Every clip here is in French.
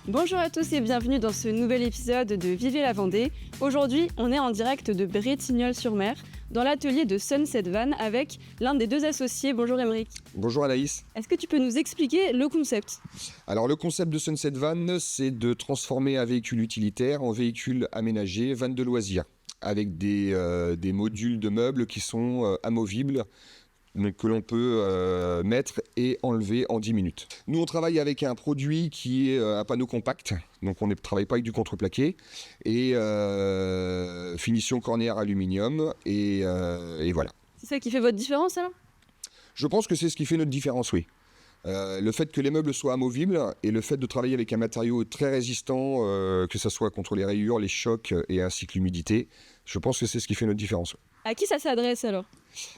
Bonjour à tous et bienvenue dans ce nouvel épisode de Vivez la Vendée. Aujourd'hui, on est en direct de Bretignolles-sur-Mer, dans l'atelier de Sunset Van avec l'un des deux associés. Bonjour Aymeric. Bonjour Anaïs. Est-ce que tu peux nous expliquer le concept ? Alors le concept de Sunset Van, c'est de transformer un véhicule utilitaire en véhicule aménagé, van de loisirs, avec des modules de meubles qui sont amovibles, que l'on peut mettre et enlever en 10 minutes. Nous, on travaille avec un produit qui est un panneau compact, donc on ne travaille pas avec du contreplaqué, et finition cornéaire aluminium, et voilà. C'est ça qui fait votre différence alors ? Je pense que c'est ce qui fait notre différence, oui. Le fait que les meubles soient amovibles et le fait de travailler avec un matériau très résistant, que ce soit contre les rayures, les chocs et ainsi que l'humidité, je pense que c'est ce qui fait notre différence. À qui ça s'adresse alors ?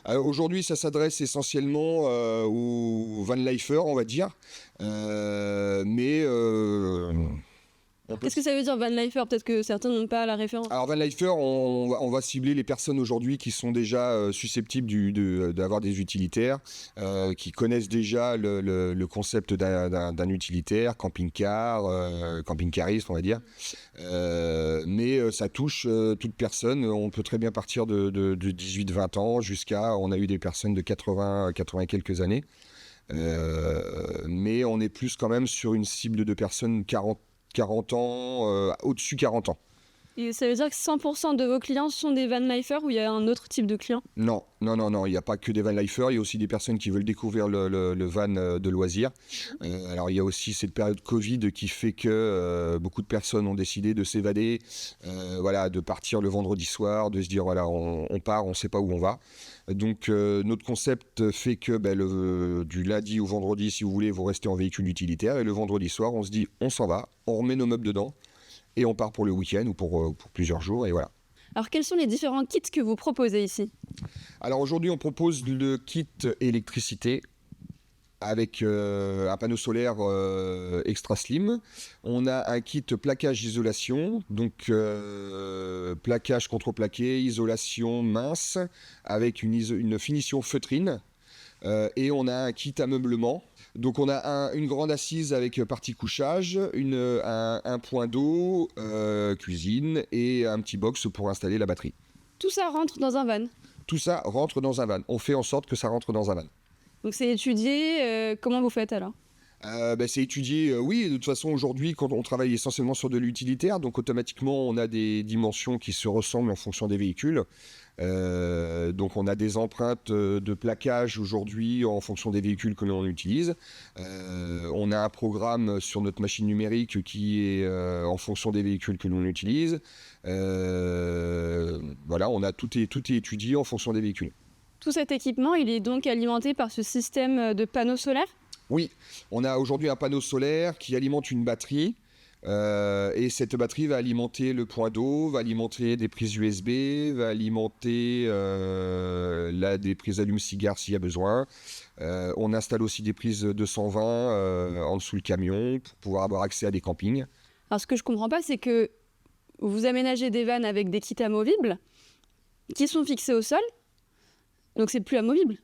Aujourd'hui, ça s'adresse essentiellement aux van lifers, on va dire. Qu'est-ce que ça veut dire van lifer ? Peut-être que certains n'ont pas la référence. Alors van lifer, on va cibler les personnes aujourd'hui qui sont déjà susceptibles d'avoir des utilitaires, qui connaissent déjà le concept d'un utilitaire, camping-car, camping-cariste on va dire. Mais ça touche toute personne. On peut très bien partir de 18-20 ans jusqu'à, on a eu des personnes de 80 et quelques années. Mais on est plus quand même sur une cible de personnes 40 ans, au-dessus 40 ans. Et ça veut dire que 100% de vos clients sont des van lifers ou il y a un autre type de client ? Non, il n'y a pas que des van lifers, il y a aussi des personnes qui veulent découvrir le van de loisirs. Alors il y a aussi cette période Covid qui fait que beaucoup de personnes ont décidé de s'évader, de partir le vendredi soir, de se dire voilà, on part, on ne sait pas où on va. Donc notre concept fait que du lundi au vendredi, si vous voulez, vous restez en véhicule utilitaire, et le vendredi soir, on se dit on s'en va, on remet nos meubles dedans, et on part pour le week-end ou pour plusieurs jours, et voilà. Alors quels sont les différents kits que vous proposez ici ? Alors aujourd'hui, on propose le kit électricité avec un panneau solaire extra slim. On a un kit plaquage isolation, donc plaquage contreplaqué, isolation mince, avec une finition feutrine. Et on a un kit ameublement. Donc on a une grande assise avec partie couchage, un point d'eau, cuisine et un petit box pour installer la batterie. Tout ça rentre dans un van ? Tout ça rentre dans un van. On fait en sorte que ça rentre dans un van. Donc c'est étudié, comment vous faites alors ? C'est étudié, oui, de toute façon aujourd'hui quand on travaille essentiellement sur de l'utilitaire, donc automatiquement on a des dimensions qui se ressemblent en fonction des véhicules. Donc on a des empreintes de plaquage aujourd'hui en fonction des véhicules que l'on utilise. On a un programme sur notre machine numérique qui est en fonction des véhicules que l'on utilise. On a tout est étudié en fonction des véhicules. Tout cet équipement, il est donc alimenté par ce système de panneaux solaires ? Oui, on a aujourd'hui un panneau solaire qui alimente une batterie. Et cette batterie va alimenter le point d'eau, va alimenter des prises USB, va alimenter des prises allume-cigare s'il y a besoin. On installe aussi des prises 220 en dessous le camion pour pouvoir avoir accès à des campings. Alors ce que je ne comprends pas, c'est que vous aménagez des vannes avec des kits amovibles qui sont fixés au sol, donc c'est plus amovible.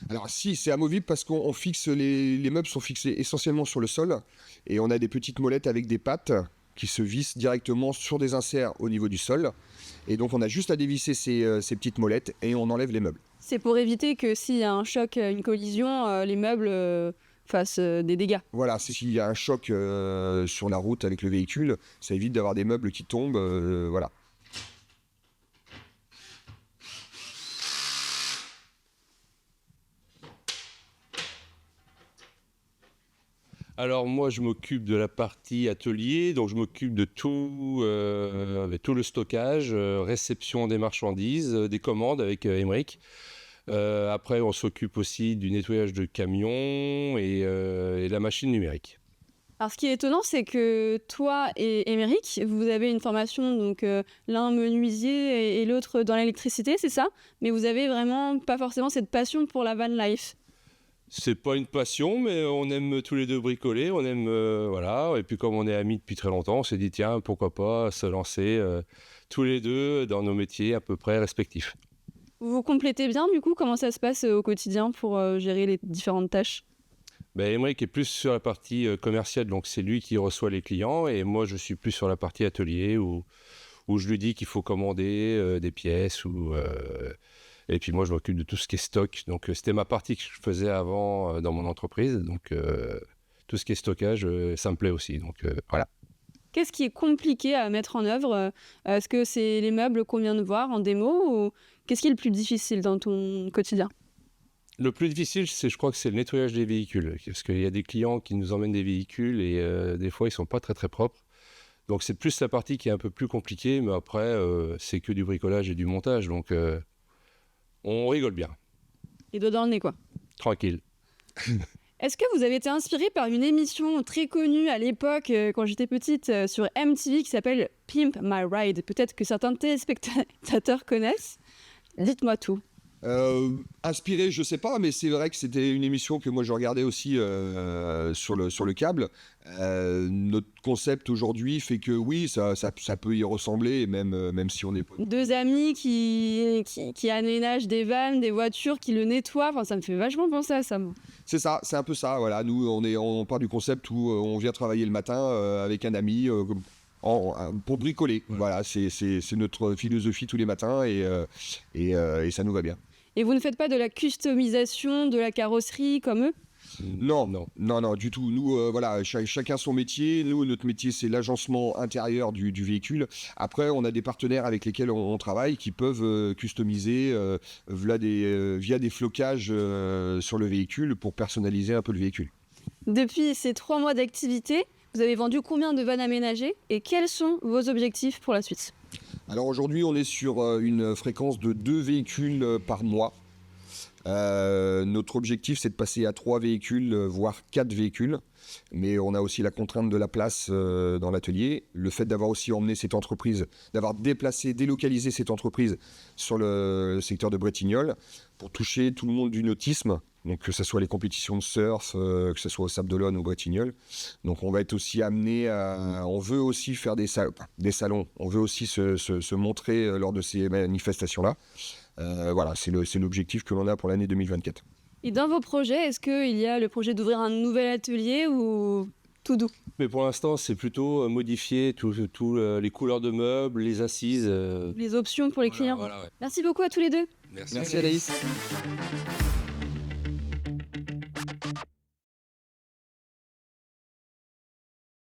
Alors si, c'est amovible parce qu'on fixe les meubles sont fixés essentiellement sur le sol et on a des petites molettes avec des pattes qui se vissent directement sur des inserts au niveau du sol. Et donc on a juste à dévisser ces petites molettes et on enlève les meubles. C'est pour éviter que s'il y a un choc, une collision, les meubles fassent des dégâts. Voilà, s'il y a un choc sur la route avec le véhicule, ça évite d'avoir des meubles qui tombent, voilà. Alors moi je m'occupe de la partie atelier, donc je m'occupe de tout, avec tout le stockage, réception des marchandises, des commandes avec Aymeric. Après on s'occupe aussi du nettoyage de camions et de la machine numérique. Alors ce qui est étonnant, c'est que toi et Aymeric, vous avez une formation, donc l'un menuisier et l'autre dans l'électricité, c'est ça ? Mais vous avez vraiment pas forcément cette passion pour la van life. C'est pas une passion, mais on aime tous les deux bricoler, on aime, voilà. Et puis comme on est amis depuis très longtemps, on s'est dit tiens, pourquoi pas se lancer tous les deux dans nos métiers à peu près respectifs. Vous vous complétez bien du coup ? Comment ça se passe au quotidien pour gérer les différentes tâches ? Émeric est plus sur la partie commerciale, donc c'est lui qui reçoit les clients, et moi je suis plus sur la partie atelier où je lui dis qu'il faut commander des pièces, et puis moi je m'occupe de tout ce qui est stock. Donc c'était ma partie que je faisais avant dans mon entreprise, donc tout ce qui est stockage, ça me plaît aussi. Donc voilà. Qu'est-ce qui est compliqué à mettre en œuvre? Est-ce que c'est les meubles qu'on vient de voir en démo ou qu'est-ce qui est le plus difficile dans ton quotidien? Le plus difficile, je crois que c'est le nettoyage des véhicules, parce qu'il y a des clients qui nous emmènent des véhicules et des fois ils sont pas très très propres. Donc c'est plus la partie qui est un peu plus compliquée, mais après c'est que du bricolage et du montage, donc on rigole bien, Les doigts dans le nez, quoi. tranquille. Est-ce que vous avez été inspiré par une émission très connue à l'époque, quand j'étais petite, sur MTV qui s'appelle Pimp My Ride? Peut-être que certains téléspectateurs connaissent. Dites-moi tout. Inspiré, je sais pas, mais c'est vrai que c'était une émission que moi je regardais aussi sur le câble. Notre concept aujourd'hui fait que oui, ça peut y ressembler, et même si on n'est pas... Deux amis qui aménagent des vannes, des voitures, qui le nettoient. Enfin, ça me fait vachement penser à ça, moi. C'est ça, c'est un peu ça. Voilà, nous on part du concept où on vient travailler le matin avec un ami pour bricoler. Ouais. Voilà, c'est notre philosophie tous les matins et ça nous va bien. Et vous ne faites pas de la customisation de la carrosserie comme eux? Non, du tout. Nous, voilà, chacun son métier. Nous, notre métier, c'est l'agencement intérieur du véhicule. Après, on a des partenaires avec lesquels on travaille qui peuvent customiser via des flocages sur le véhicule pour personnaliser un peu le véhicule. Depuis ces 3 mois d'activité, vous avez vendu combien de vannes aménagées et quels sont vos objectifs pour la suite? Alors aujourd'hui, on est sur une fréquence de 2 véhicules par mois. Notre objectif, c'est de passer à 3 véhicules, voire 4 véhicules. Mais on a aussi la contrainte de la place dans l'atelier. Le fait d'avoir aussi emmené cette entreprise, d'avoir délocalisé cette entreprise sur le secteur de Bretignolles pour toucher tout le monde du nautisme. Donc que ce soit les compétitions de surf, que ce soit au Sable d'Olonne ou Bretignolles. Donc on va être aussi amené on veut aussi faire des salons. On veut aussi se montrer lors de ces manifestations-là. Voilà, c'est l'objectif que l'on a pour l'année 2024. Et dans vos projets, est-ce qu'il y a le projet d'ouvrir un nouvel atelier ou tout doux? Mais pour l'instant, c'est plutôt modifier tout les couleurs de meubles, les assises. Les options pour les clients? Voilà, ouais. Merci beaucoup à tous les deux. Merci. Merci Anaïs.